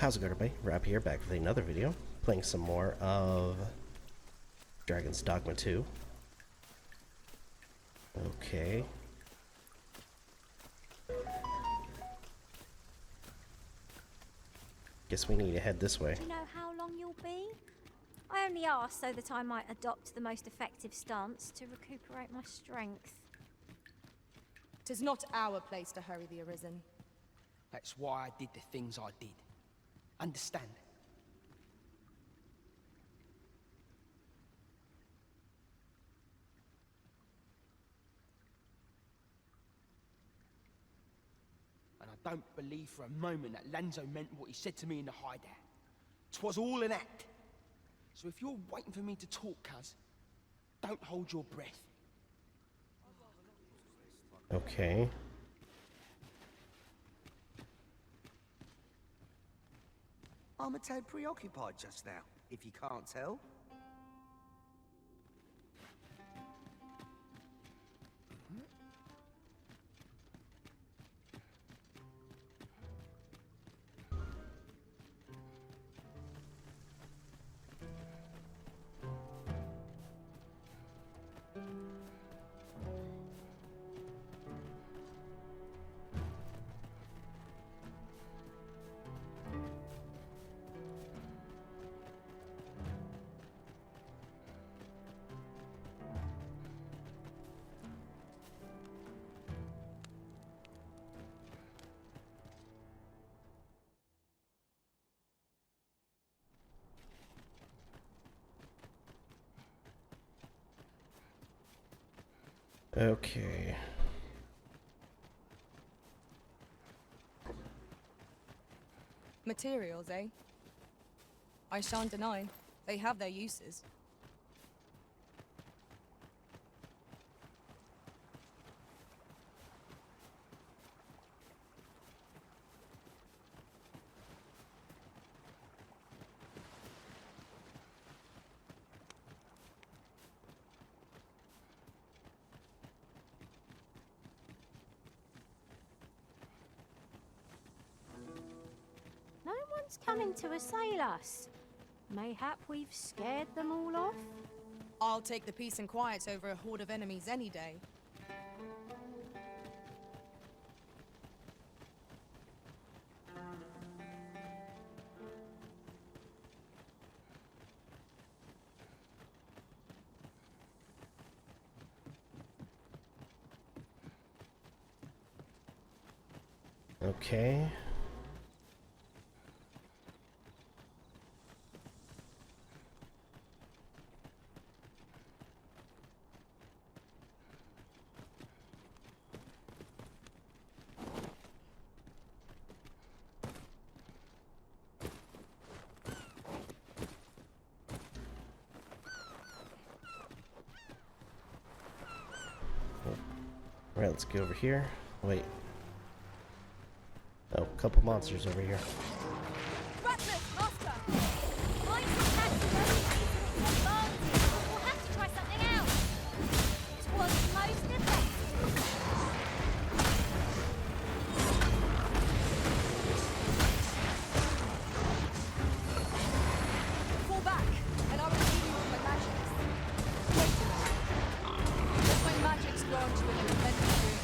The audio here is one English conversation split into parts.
How's it going, everybody? Rap here, back with another video, playing some more of Dragon's Dogma 2. Okay. Guess we need to head this way. Do you know how long you'll be? I only asked so that I might adopt the most effective stance to recuperate my strength. 'Tis not our place to hurry the Arisen. That's why I did the things I did. Understand? And I don't believe for a moment that Lanzo meant what he said to me in the hideout. 'Twas all an act. So if you're waiting for me to talk, cuz, don't hold your breath. Okay. I'm a tad preoccupied just now, if you can't tell. Okay. Materials, eh? I shan't deny. They have their uses. No one's coming to assail us. Mayhap we've scared them all off? I'll take the peace and quiet over a horde of enemies any day. Okay. Alright, let's go over here. Wait. Oh, a couple monsters over here. Rattlers, master! Mine's attached to those pieces of advantage. We'll have to try something out. 'Twas most effective. Fall back, and I will heal you with my magics. Wait a minute. Let my magics grant you an independent room.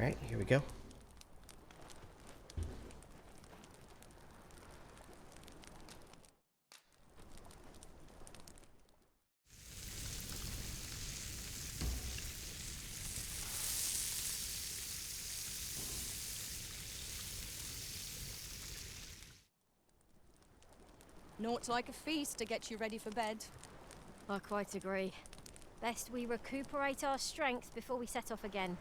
Alright, here we go. Naught like a feast to get you ready for bed. I quite agree. Best we recuperate our strength before we set off again.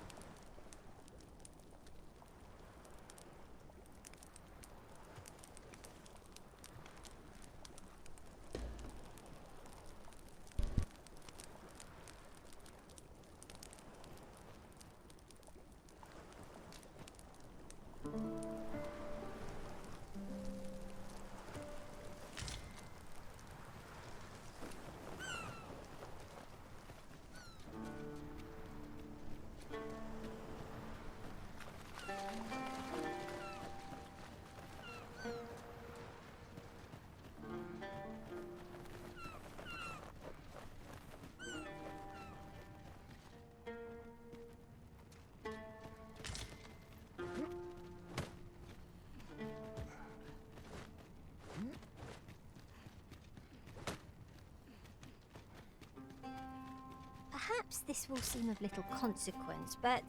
Perhaps this will seem of little consequence, but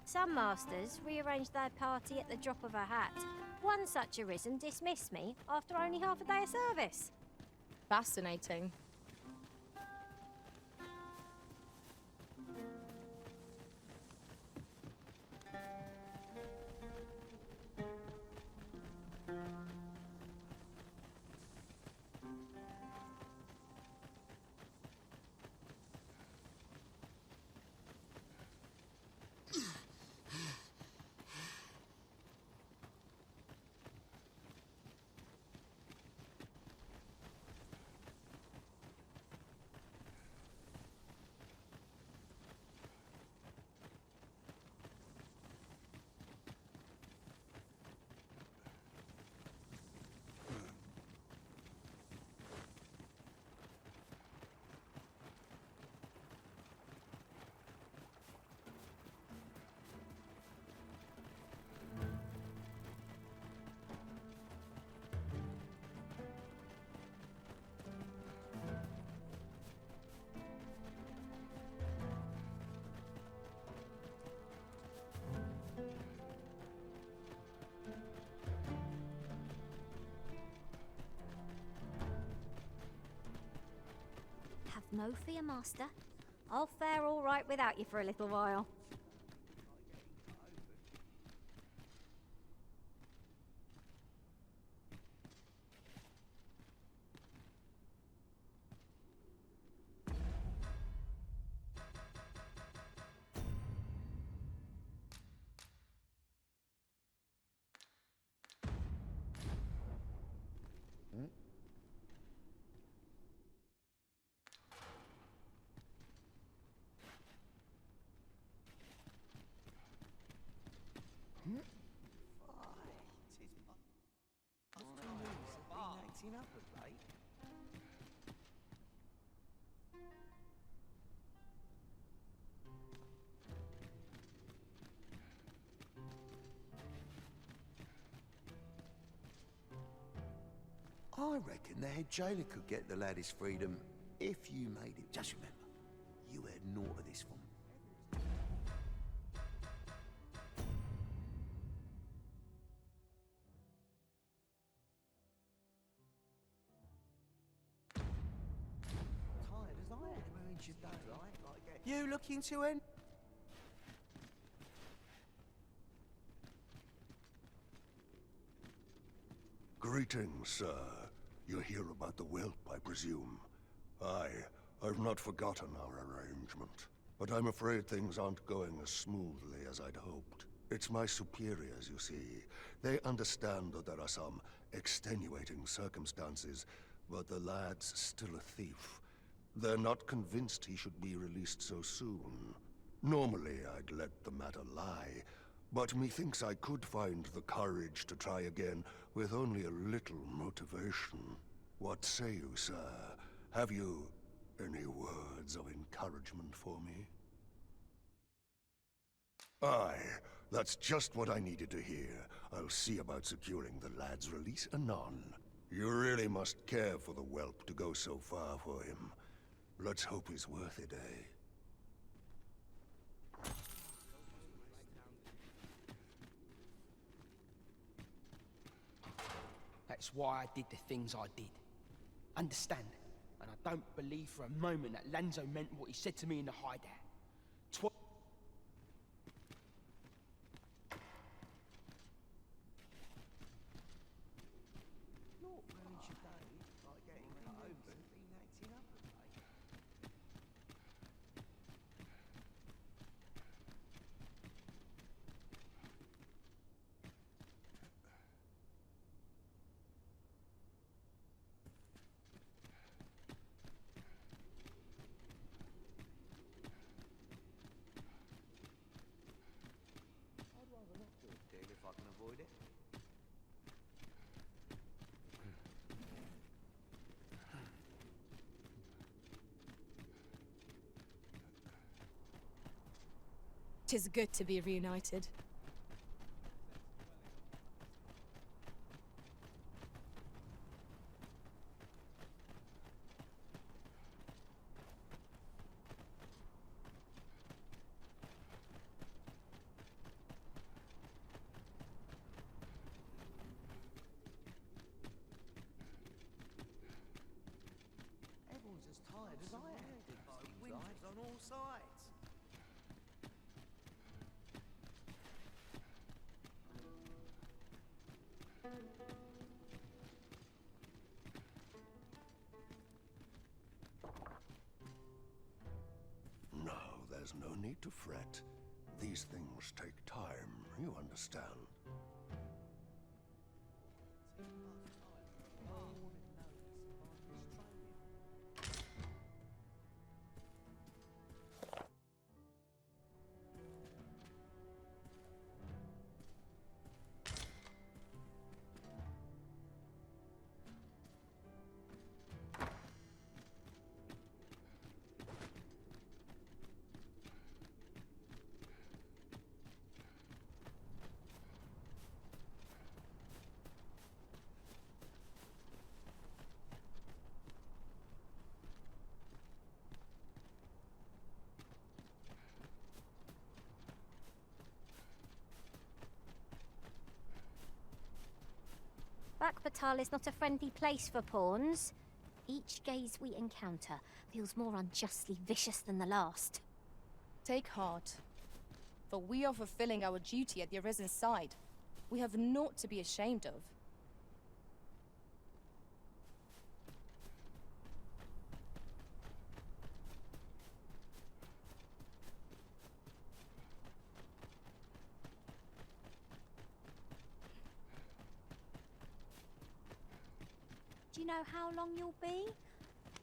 some masters rearrange their party at the drop of a hat. One such arisen dismissed me after only half a day of service. Fascinating. Have no fear, Master. I'll fare all right without you for a little while. Acting up of late. I reckon the head jailer could get the lad his freedom if you made it. Just remember, you had naught of this from me. Tired as I am. You don't like you looking to end? Greetings, sir. You hear about the whelp, I presume? Aye, I've not forgotten our arrangement. But I'm afraid things aren't going as smoothly as I'd hoped. It's my superiors, you see. They understand that there are some extenuating circumstances, but the lad's still a thief. They're not convinced he should be released so soon. Normally, I'd let the matter lie, but methinks I could find the courage to try again with only a little motivation. What say you, sir? Have you any words of encouragement for me? Aye, that's just what I needed to hear. I'll see about securing the lad's release anon. You really must care for the whelp to go so far for him. Let's hope he's worth it, eh? That's why I did the things I did. Understand? And I don't believe for a moment that Lanzo meant what he said to me in the hideout. If I can avoid it. 'Tis good to be reunited. Everyone's as tired as I am. Winters on all sides. No, there's no need to fret. These things take time, you understand. Bakbatal is not a friendly place for pawns. Each gaze we encounter feels more unjustly vicious than the last. Take heart, for we are fulfilling our duty at the Arisen's side. We have naught to be ashamed of. Do you know how long you'll be?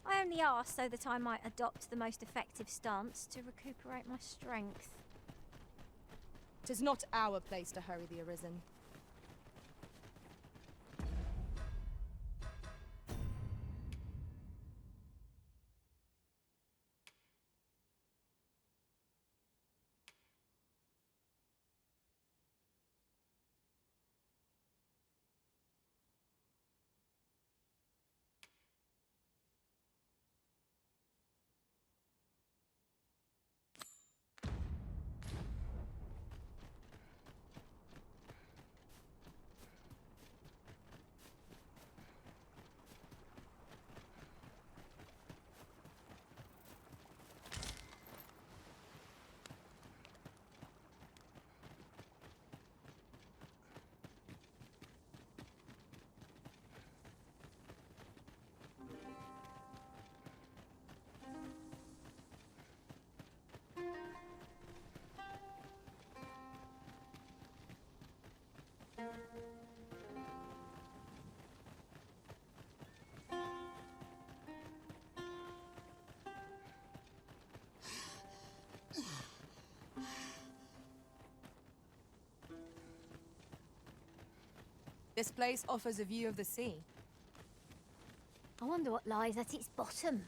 I only asked so that I might adopt the most effective stance to recuperate my strength. 'Tis not our place to hurry the Arisen. This place offers a view of the sea. I wonder what lies at its bottom.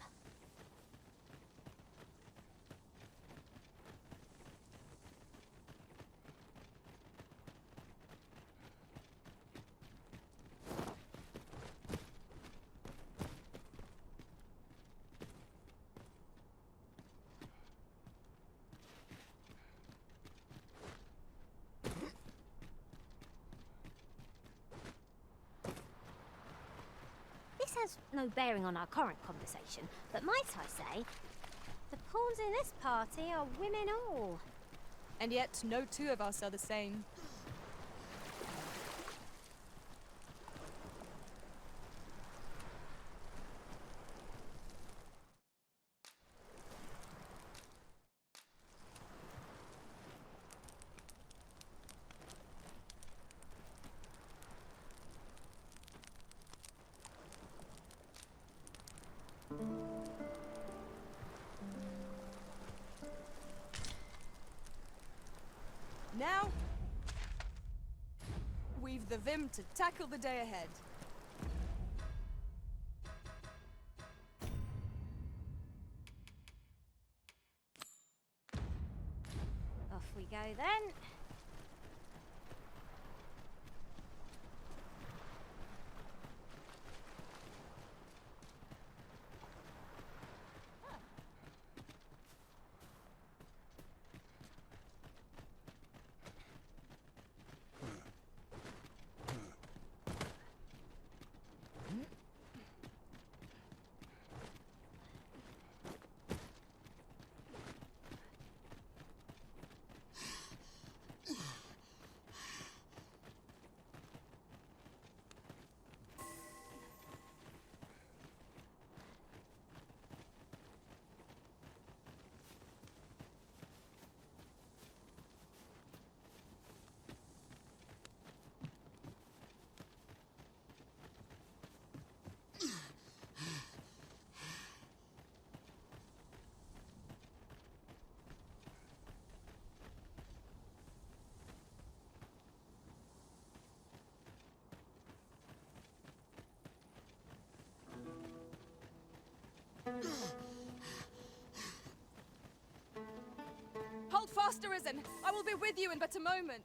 has no bearing on our current conversation, but might I say, the pawns in this party are women all. And yet, no two of us are the same. Now, we've the vim to tackle the day ahead. Off we go then. Hold fast, Arisen! I will be with you in but a moment.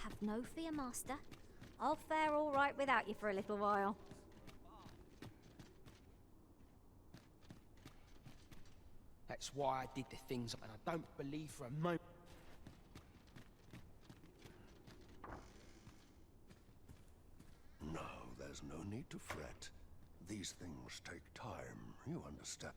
Have no fear, Master. I'll fare all right without you for a little while. That's why I did the things, and I don't believe for a moment. No, there's no need to fret. These things take time, you understand.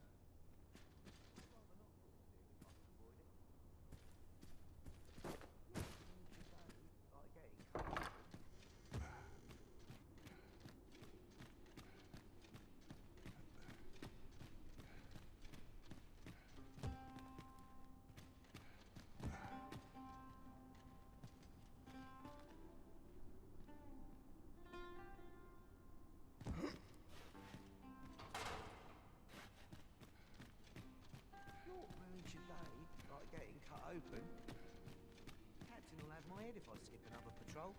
Open. Captain will have my head if I skip another patrol.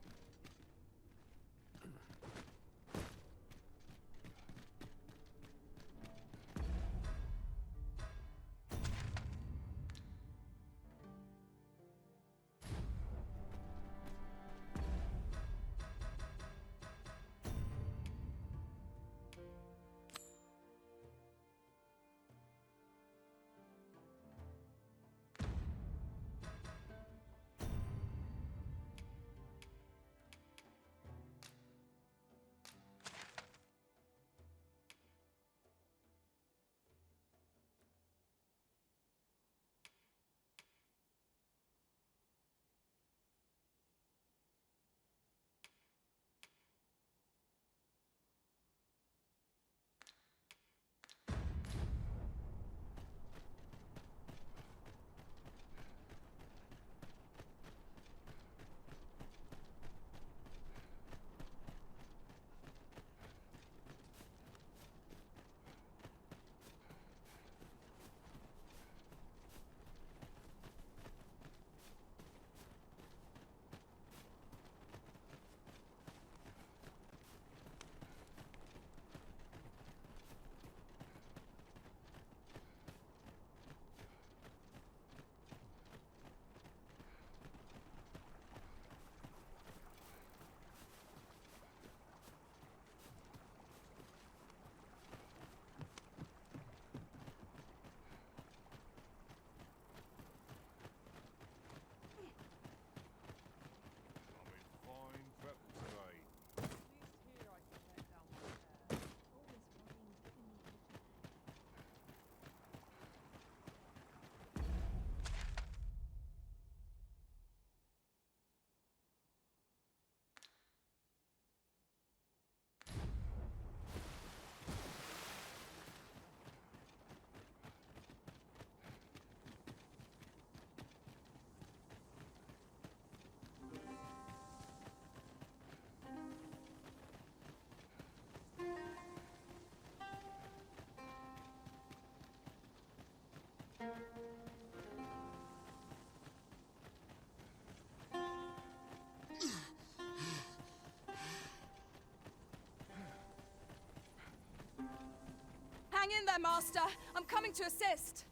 Hang in there, Master. I'm coming to assist.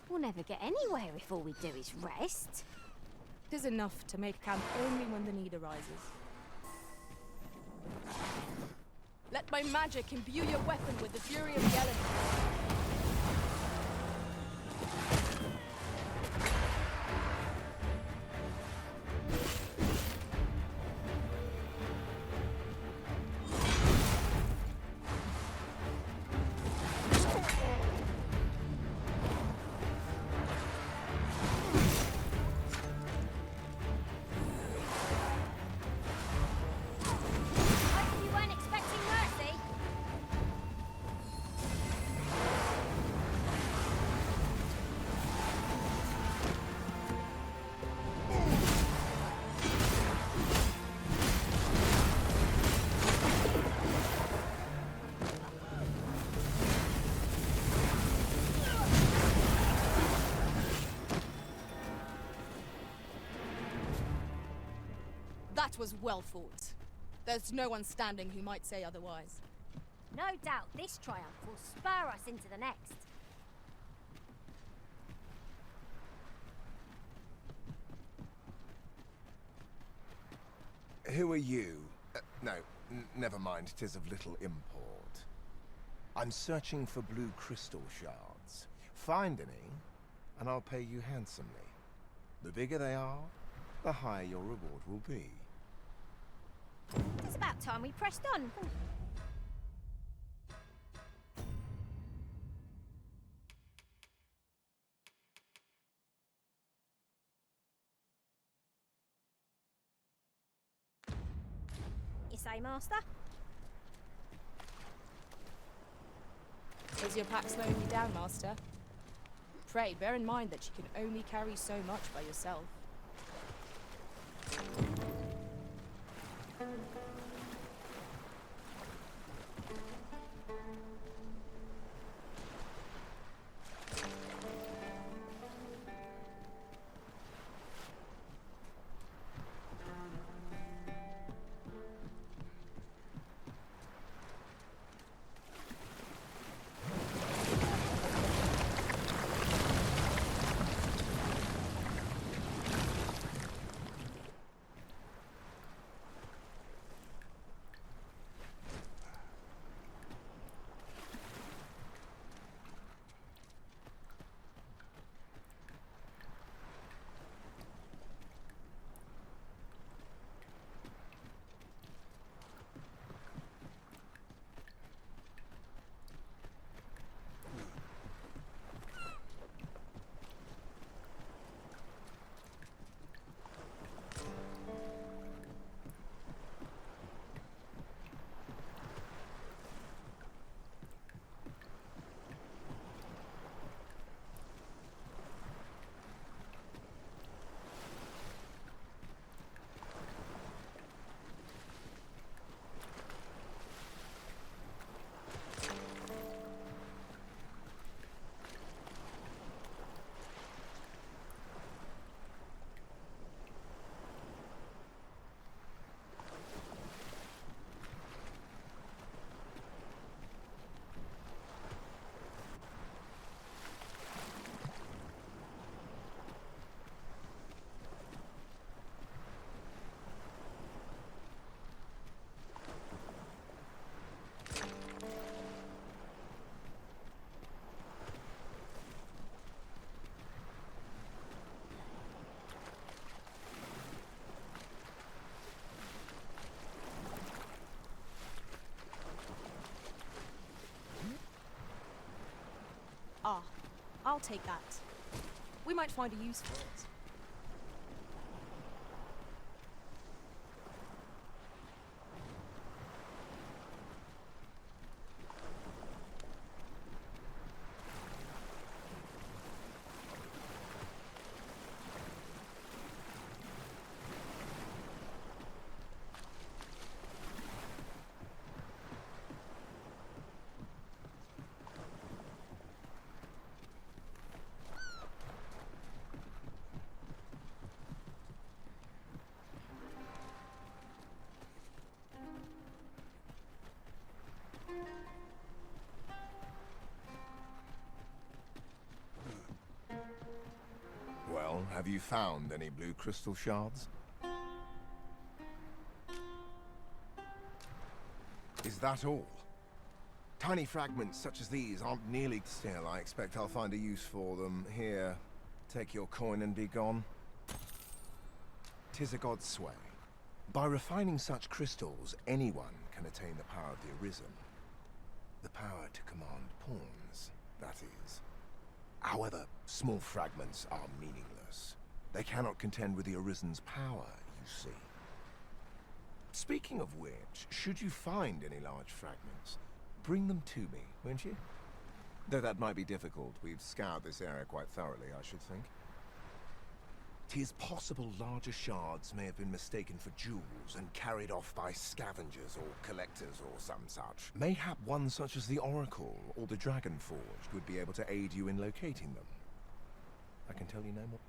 We'll never get anywhere if all we do is rest. Tis enough to make camp only when the need arises. Let my magic imbue your weapon with the fury of the elements. You weren't expecting mercy? That was well fought. There's no one standing who might say otherwise. No doubt this triumph will spur us into the next. Who are you? No, never mind, 'tis of little import. I'm searching for blue crystal shards. Find any, and I'll pay you handsomely. The bigger they are, the higher your reward will be. It's about time we pressed on. You say, Master? Is your pack slowing you down, Master? Pray, bear in mind that you can only carry so much by yourself. Ah, I'll take that. We might find a use for it. you found any blue crystal shards? Is that all? Tiny fragments such as these aren't nearly still. I expect I'll find a use for them. Here, take your coin and be gone. 'Tis a god's sway. By refining such crystals, anyone can attain the power of the Arisen. The power to command pawns, that is. However, small fragments are meaningless. They cannot contend with the Arisen's power, you see. Speaking of which, should you find any large fragments, bring them to me, won't you? Though that might be difficult. We've scoured this area quite thoroughly, I should think. 'Tis possible larger shards may have been mistaken for jewels and carried off by scavengers or collectors or some such. Mayhap one such as the Oracle or the Dragon Forged would be able to aid you in locating them. I can tell you no more.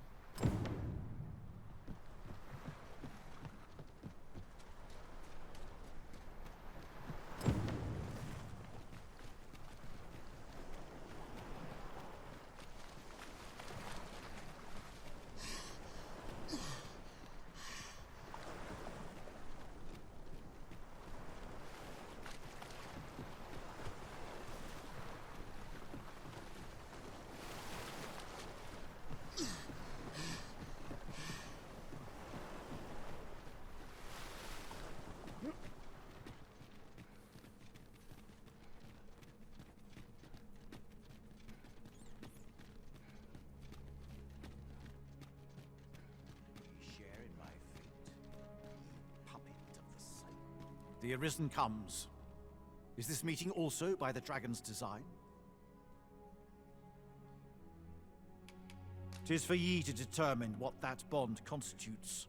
The Arisen comes. Is this meeting also by the Dragon's design? 'Tis for ye to determine what that bond constitutes,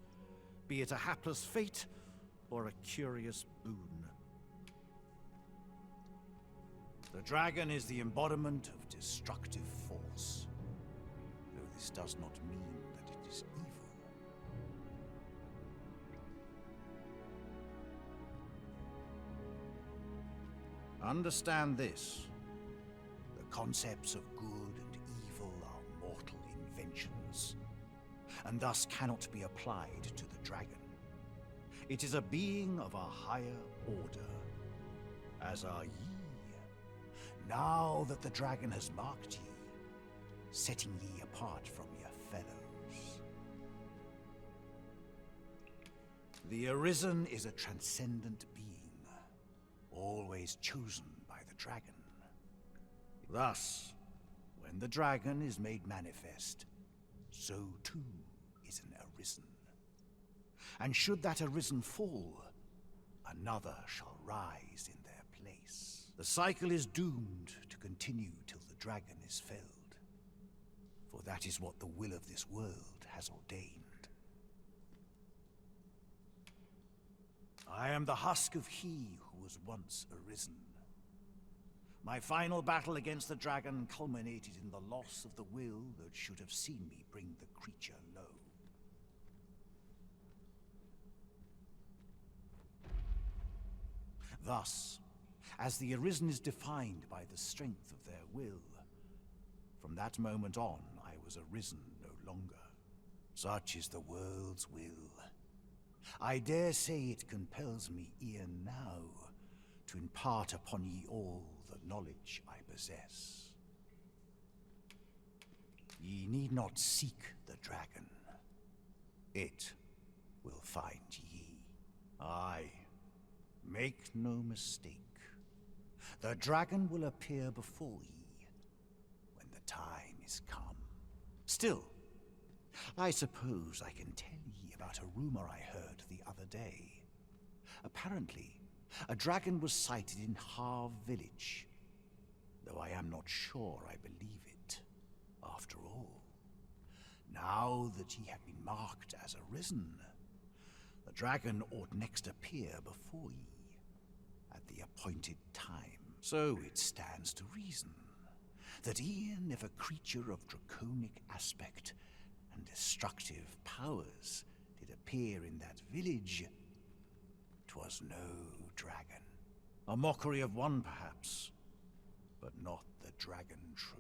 be it a hapless fate or a curious boon. The Dragon is the embodiment of destructive force, though this does not mean that it is evil. Understand this. The concepts of good and evil are mortal inventions, and thus cannot be applied to the Dragon. It is a being of a higher order, as are ye. Now that the Dragon has marked ye, setting ye apart from your fellows. The Arisen is a transcendent being, always chosen by the Dragon. Thus, when the Dragon is made manifest, so too is an Arisen. And should that Arisen fall, another shall rise in their place. The cycle is doomed to continue till the Dragon is felled, for that is what the will of this world has ordained. I am the husk of he who was once Arisen. My final battle against the Dragon culminated in the loss of the will that should have seen me bring the creature low. Thus, as the Arisen is defined by the strength of their will, from that moment on I was Arisen no longer. Such is the world's will. I dare say it compels me e'en now to impart upon ye all the knowledge I possess. Ye need not seek the Dragon. It will find ye. Aye, make no mistake. The Dragon will appear before ye when the time is come. Still, I suppose I can tell ye about a rumor I heard the other day. Apparently, a dragon was sighted in Harv village, though I am not sure I believe it. After all, now that ye have been marked as Arisen, the Dragon ought next appear before ye at the appointed time. So it stands to reason that e'en if a creature of draconic aspect and destructive powers did appear in that village, 'twas no dragon. A mockery of one, perhaps, but not the Dragon true.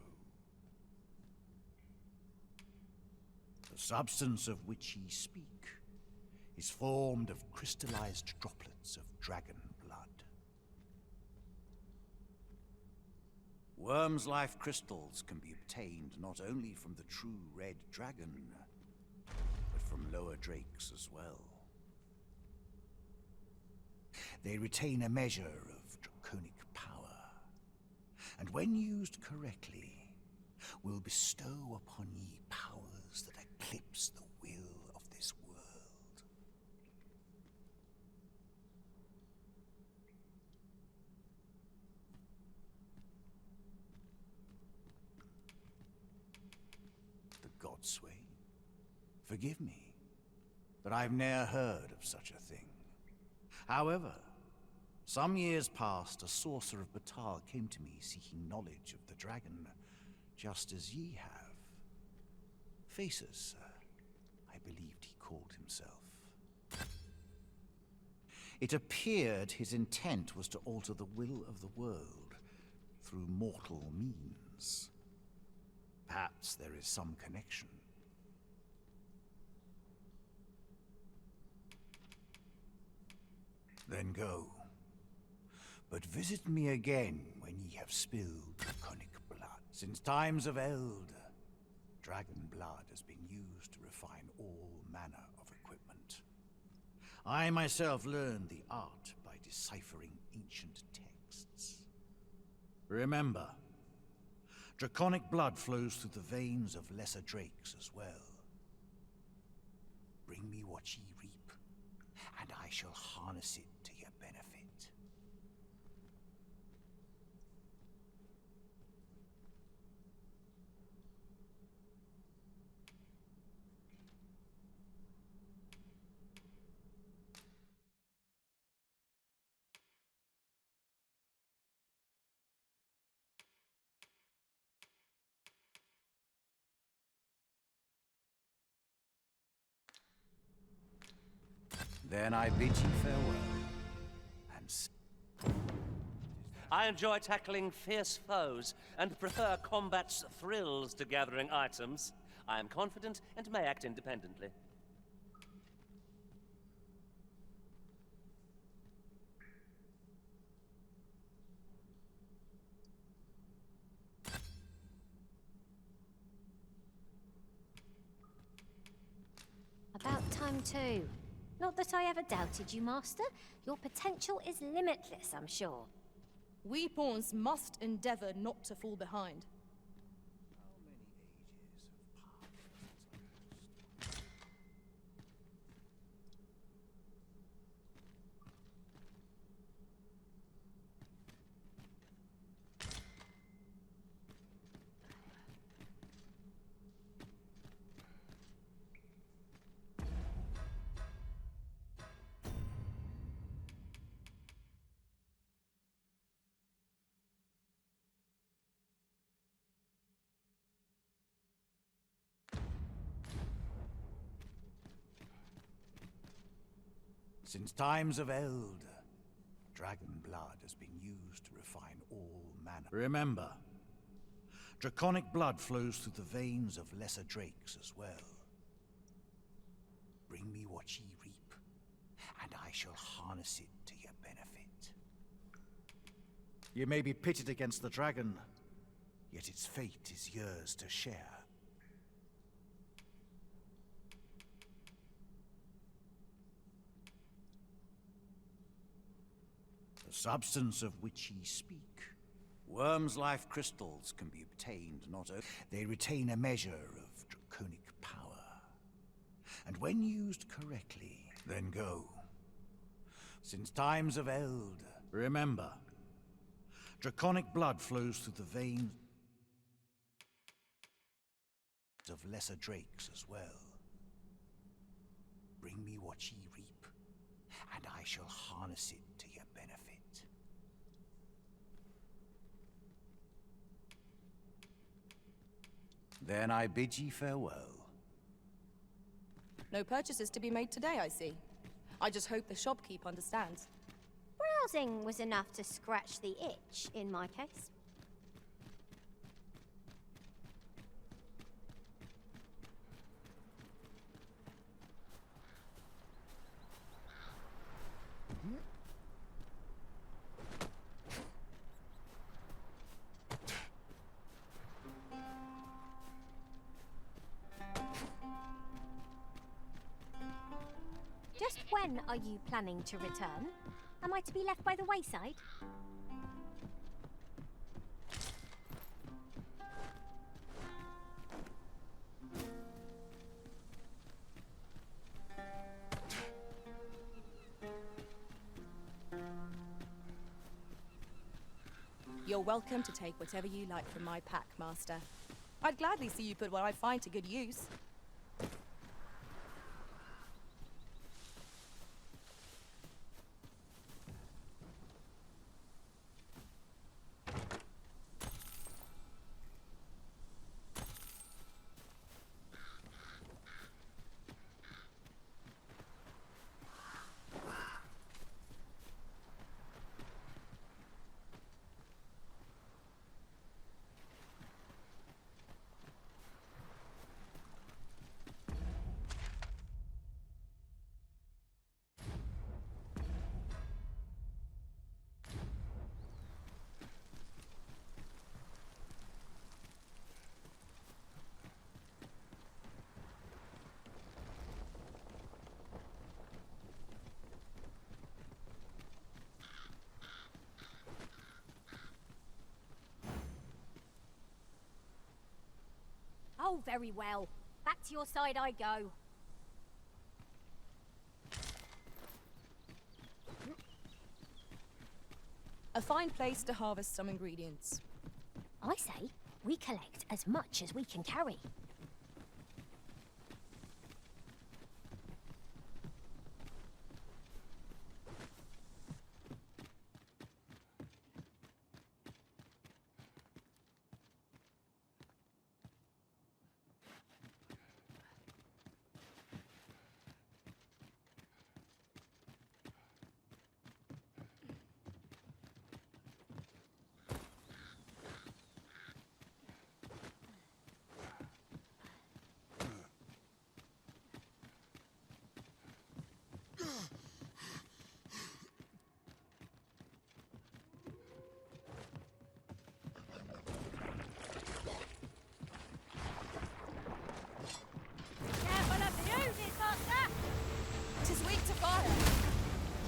The substance of which ye speak is formed of crystallized droplets of dragon blood. Worm's life crystals can be obtained not only from the true red dragon, but from lower drakes as well. They retain a measure of draconic power, and when used correctly, will bestow upon ye powers that eclipse the will of this world. The Godsway? Forgive me, but I've ne'er heard of such a thing. However, some years past, a sorcerer of Batar came to me seeking knowledge of the dragon, just as ye have. Faces, sir, I believed he called himself. It appeared his intent was to alter the will of the world through mortal means. Perhaps there is some connection. Then go. But visit me again when ye have spilled draconic blood. Since times of Eld, dragon blood has been used to refine all manner of equipment. I myself learned the art by deciphering ancient texts. Remember, draconic blood flows through the veins of lesser drakes as well. Bring me what ye reap, and I shall harness it to your benefit. Then I bid you farewell, and I enjoy tackling fierce foes, and prefer combat's thrills to gathering items. I am confident and may act independently. About time too. Not that I ever doubted you, Master. Your potential is limitless, I'm sure. We pawns must endeavor not to fall behind. Since times of Eld, dragon blood has been used to refine all manner. Remember, draconic blood flows through the veins of lesser drakes as well. Bring me what ye reap, and I shall harness it to your benefit. You may be pitted against the dragon, yet its fate is yours to share. The substance of which ye speak. Worm's life crystals can be obtained not only. They retain a measure of draconic power. And when used correctly, then go. Since times of Eld, remember, draconic blood flows through the veins of lesser drakes as well. Bring me what ye reap, and I shall harness it to your benefit. Then I bid ye farewell. No purchases to be made today, I see. I just hope the shopkeep understands. Browsing was enough to scratch the itch, in my case. When are you planning to return? Am I to be left by the wayside? You're welcome to take whatever you like from my pack, Master. I'd gladly see you put what I find to good use. Oh, very well. Back to your side I go. A fine place to harvest some ingredients. I say, we collect as much as we can carry.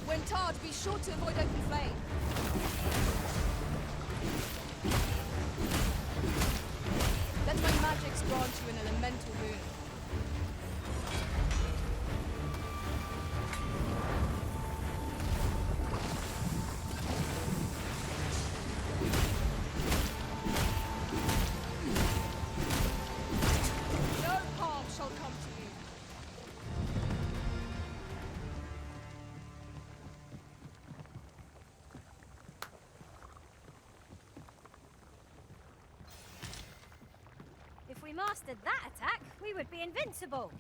When tarred, be sure to avoid open flame. Let my magics grant you an elemental boon. No harm shall come to you. If we mastered that attack, we would be invincible.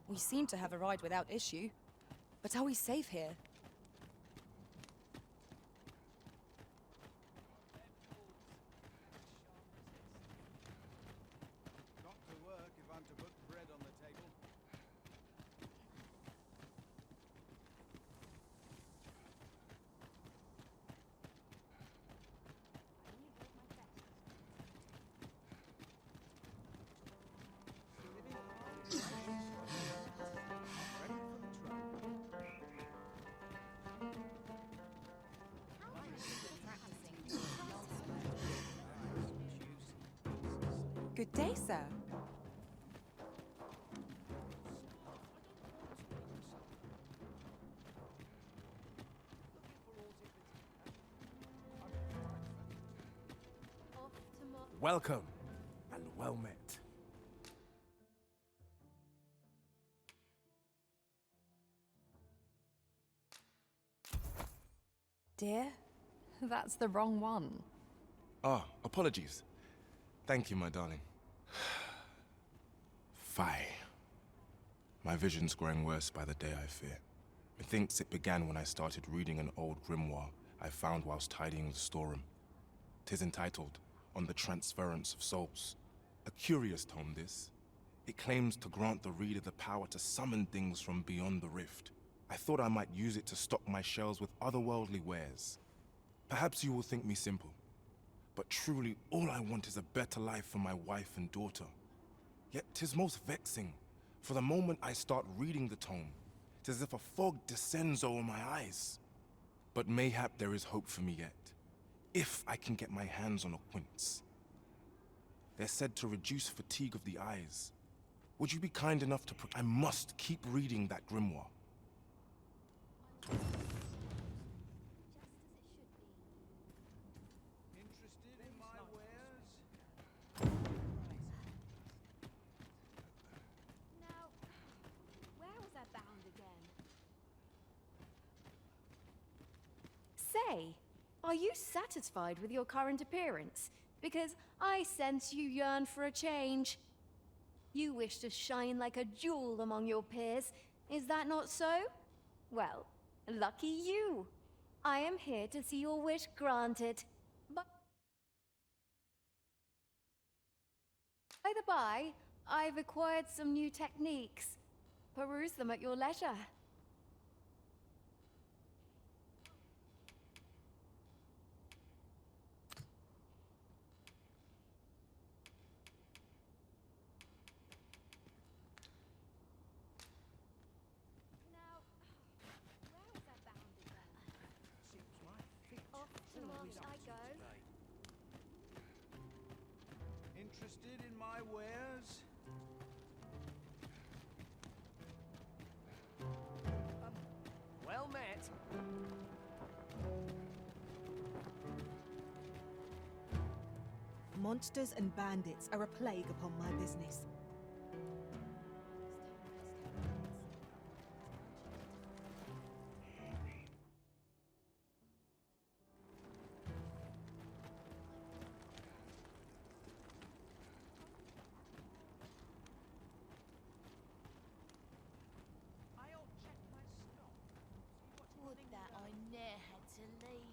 We seem to have arrived without issue. But are we safe here? Got to work if I'm to put bread on the table. Good day, sir. Welcome, and well met. Dear, that's the wrong one. Ah, apologies. Thank you, my darling. Phi. My vision's growing worse by the day, I fear. Methinks it began when I started reading an old grimoire I found whilst tidying the storeroom. 'Tis entitled On the Transference of Souls. A curious tome, this. It claims to grant the reader the power to summon things from beyond the rift. I thought I might use it to stock my shelves with otherworldly wares. Perhaps you will think me simple, but truly all I want is a better life for my wife and daughter. Yet 'tis most vexing, for the moment I start reading the tome, 'tis as if a fog descends over my eyes. But mayhap there is hope for me yet, if I can get my hands on a quince. They're said to reduce fatigue of the eyes. Would you be kind enough to I must keep reading that grimoire. Interested in my wares? Now, where was I bound again? Say, are you satisfied with your current appearance? Because I sense you yearn for a change. You wish to shine like a jewel among your peers. Is that not so? Well, lucky you. I am here to see your wish granted. But by the by, I've acquired some new techniques. Peruse them at your leisure. Interested in my wares? Well met. Monsters and bandits are a plague upon my business. Would that I ne'er had to leave.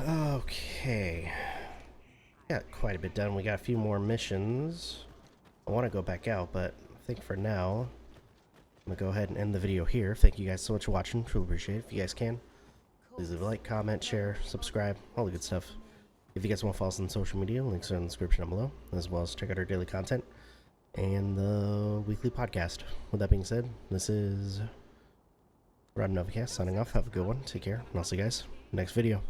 Okay. Got quite a bit done. We got a few more missions. I want to go back out, but I think for now, I'm going to go ahead and end the video here. Thank you guys so much for watching. Truly appreciate it. If you guys can, please leave a like, comment, share, subscribe, all the good stuff. If you guys want to follow us on social media, links are in the description down below, as well as check out our daily content and the weekly podcast. With that being said, this is Novakast signing off. Have a good one. Take care, and I'll see you guys next video.